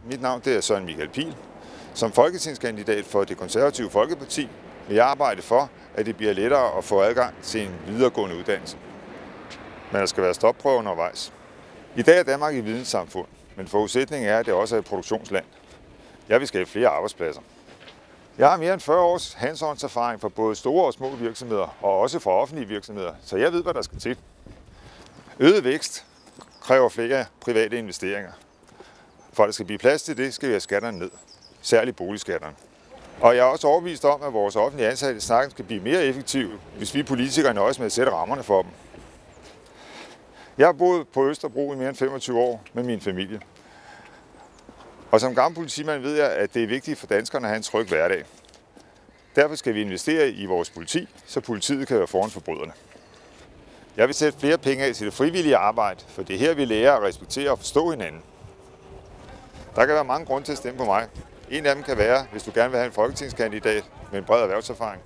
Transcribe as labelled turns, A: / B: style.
A: Mit navn er Søren Michael Pihl. Som folketingskandidat for Det Konservative Folkeparti vil jeg arbejde for, at det bliver lettere at få adgang til en videregående uddannelse. Men der skal være stopprøver undervejs. I dag er Danmark et videnssamfund, men forudsætningen er, at det også er et produktionsland. Jeg vil skabe flere arbejdspladser. Jeg har mere end 40 års hands-on erfaring fra både store og små virksomheder, og også fra offentlige virksomheder, så jeg ved, hvad der skal til. Øget vækst kræver flere private investeringer. For at der skal blive plads til det, skal vi have skatterne ned, særligt boligskatterne. Og jeg er også overbevist om, at vores offentlige ansatte snart skal blive mere effektive, hvis vi politikere nøjes med at sætte rammerne for dem. Jeg har boet på Østerbro i mere end 25 år med min familie. Og som gammel politimand ved jeg, at det er vigtigt for danskerne at have en tryg hverdag. Derfor skal vi investere i vores politi, så politiet kan være foran forbryderne. Jeg vil sætte flere penge af til det frivillige arbejde, for det er her, vi lærer at respektere og forstå hinanden. Der kan være mange grunde til at stemme på mig. En af dem kan være, hvis du gerne vil have en folketingskandidat med en bred erhvervserfaring.